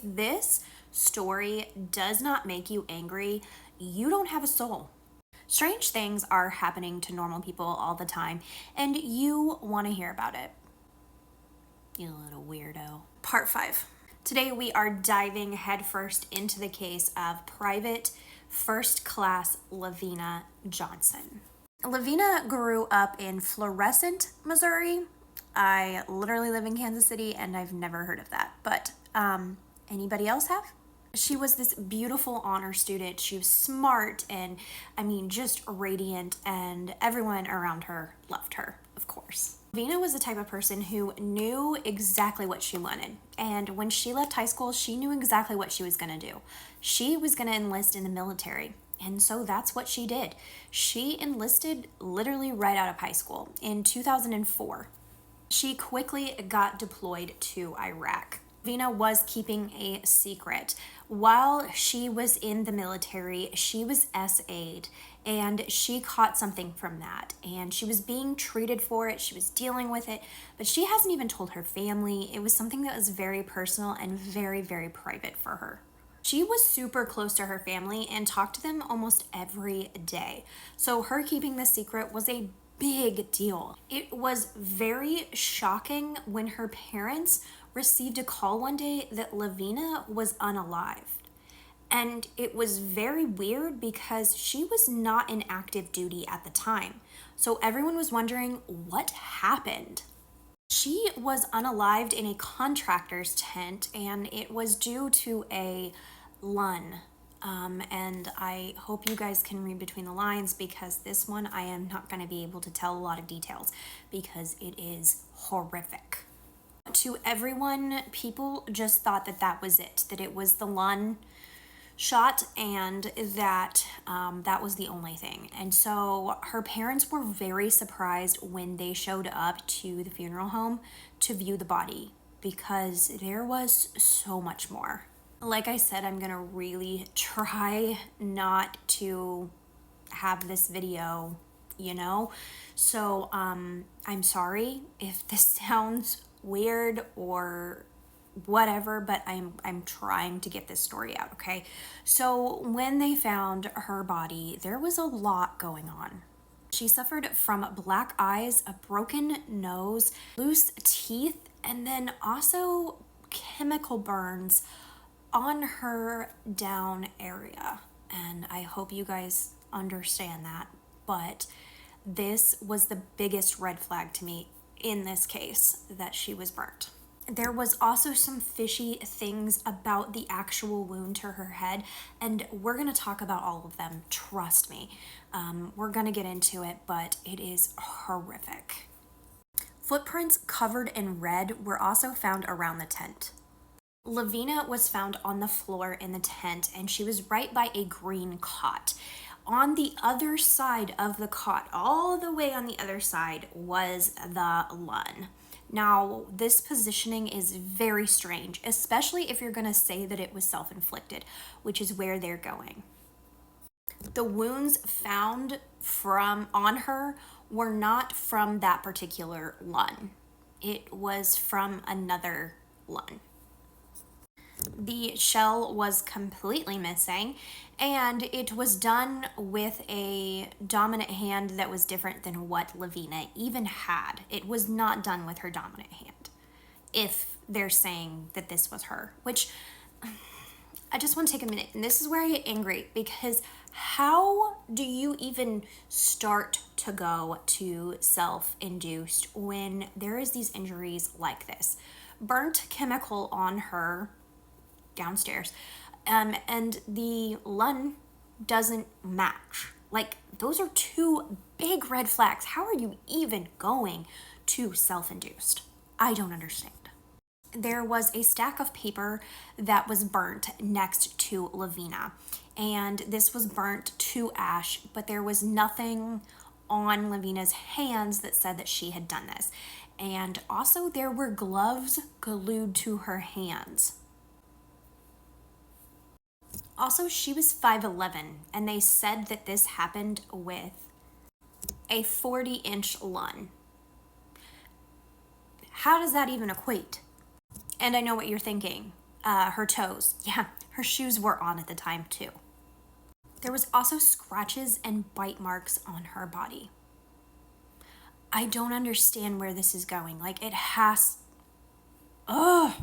If this story does not make you angry, you don't have a soul. Strange things are happening to normal people all the time, and you want to hear about it. You little weirdo. Part 5. Today we are diving headfirst into the case of Private First Class Lavina Johnson. Lavina grew up in Florissant, Missouri. I literally live in Kansas City and I've never heard of that, but anybody else have? She was this beautiful honor student. She was smart and just radiant, and everyone around her loved her, of course. Lavina was the type of person who knew exactly what she wanted. And when she left high school, she knew exactly what she was going to do. She was going to enlist in the military. And so that's what she did. She enlisted literally right out of high school in 2004. She quickly got deployed to Iraq. Lavina was keeping a secret. While she was in the military, she was SA'd, and she caught something from that, and she was being treated for it. She was dealing with it, but she hasn't even told her family. It was something that was very personal and very, very private for her. She was super close to her family and talked to them almost every day. So her keeping this secret was a big deal. It was very shocking when her parents received a call one day that Lavina was unalived. And it was very weird because she was not in active duty at the time. So everyone was wondering what happened. She was unalived in a contractor's tent, and it was due to a LUN. And I hope you guys can read between the lines, because this one I am not going to be able to tell a lot of details because it is horrific. To everyone, people just thought that that was it, that it was the LUN shot, and that that was the only thing. And so her parents were very surprised when they showed up to the funeral home to view the body, because there was so much more. Like I said, I'm gonna really try not to have this video, so I'm sorry if this sounds weird or whatever, but I'm trying to get this story out, okay? So when they found her body, there was a lot going on. She suffered from black eyes, a broken nose, loose teeth, and then also chemical burns on her down area. And I hope you guys understand that, but this was the biggest red flag to me in this case, that she was burnt. There was also some fishy things about the actual wound to her head, and we're going to talk about all of them, trust me. We're going to get into it, but it is horrific. Footprints covered in red were also found around the tent. Lavina was found on the floor in the tent, and she was right by a green cot. On the other side of the cot, all the way on the other side, was the LUN. Now, this positioning is very strange, especially if you're going to say that it was self-inflicted, which is where they're going. The wounds found on her were not from that particular LUN. It was from another LUN. The shell was completely missing, and it was done with a dominant hand that was different than what Lavina even had. It was not done with her dominant hand, if they're saying that this was her, which I just want to take a minute, and this is where I get angry, because how do you even start to go to self-induced when there is these injuries like this? Burnt chemical on her downstairs, and the LUN doesn't match. Like, those are two big red flags. How are you even going to self-induced? I don't understand. There was a stack of paper that was burnt next to Lavina, and this was burnt to ash, but there was nothing on Lavina's hands that said that she had done this. And also there were gloves glued to her hands. Also, she was 5'11", and they said that this happened with a 40-inch LUN. How does that even equate? And I know what you're thinking. Her toes. Yeah, her shoes were on at the time too. There was also scratches and bite marks on her body. I don't understand where this is going. Like, it has. Ugh.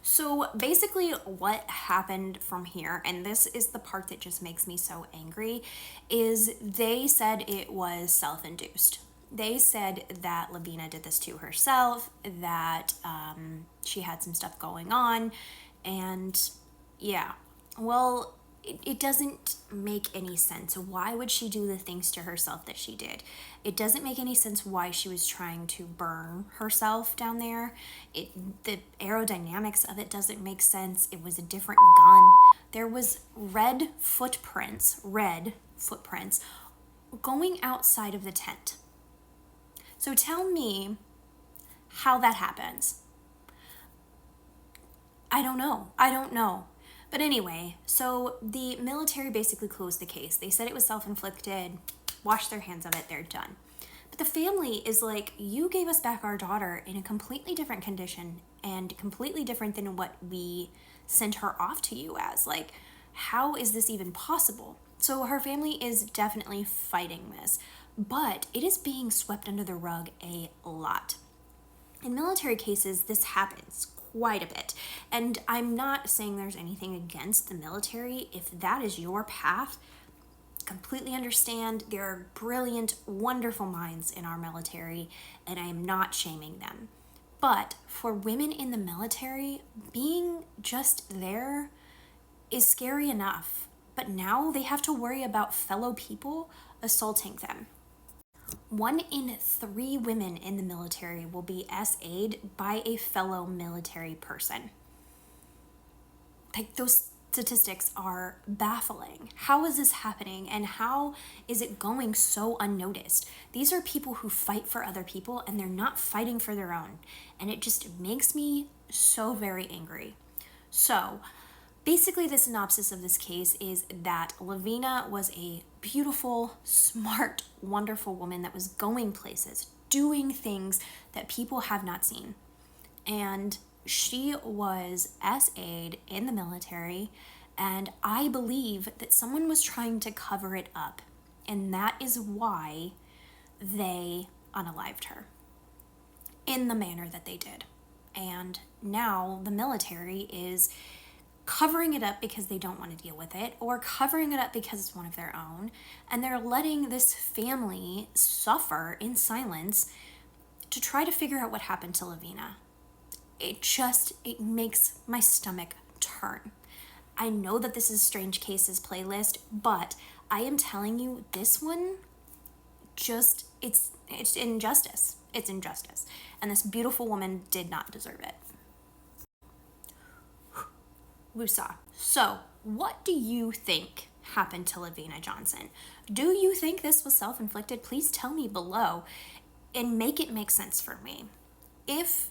So basically, what happened from here, and this is the part that just makes me so angry, is they said it was self induced. They said that Lavina did this to herself, that she had some stuff going on, and yeah. Well, it doesn't make any sense. Why would she do the things to herself that she did? It doesn't make any sense why she was trying to burn herself down there. The aerodynamics of it doesn't make sense. It was a different gun. There was red footprints going outside of the tent. So tell me how that happens. I don't know. But anyway, so the military basically closed the case. They said it was self-inflicted, washed their hands of it, they're done. But the family is like, you gave us back our daughter in a completely different condition and completely different than what we sent her off to you as. Like, how is this even possible? So her family is definitely fighting this, but it is being swept under the rug a lot. In military cases, this happens quite a bit. And I'm not saying there's anything against the military. If that is your path, completely understand. There are brilliant, wonderful minds in our military, and I am not shaming them. But for women in the military, being just there is scary enough. But now they have to worry about fellow people assaulting them. 1 in 3 women in the military will be SA'd by a fellow military person. Like, those statistics are baffling. How is this happening, and how is it going so unnoticed? These are people who fight for other people, and they're not fighting for their own. And it just makes me so very angry. So basically, the synopsis of this case is that Lavina was a beautiful, smart, wonderful woman that was going places, doing things that people have not seen. And she was SA'd in the military, and I believe that someone was trying to cover it up. And that is why they unalived her in the manner that they did. And now the military is covering it up because they don't want to deal with it, or covering it up because it's one of their own, and they're letting this family suffer in silence to try to figure out what happened to Lavina. It makes my stomach turn. I know that this is Strange Cases playlist, but I am telling you, this one it's injustice. It's injustice. And this beautiful woman did not deserve it. Woosah. So, what do you think happened to Lavina Johnson? Do you think this was self-inflicted? Please tell me below and make it make sense for me. If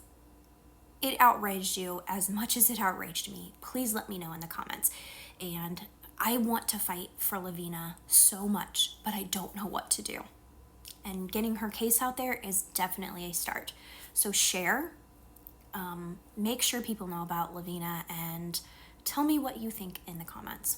it outraged you as much as it outraged me, please let me know in the comments. And I want to fight for Lavina so much, but I don't know what to do. And getting her case out there is definitely a start. So share, make sure people know about Lavina, and tell me what you think in the comments.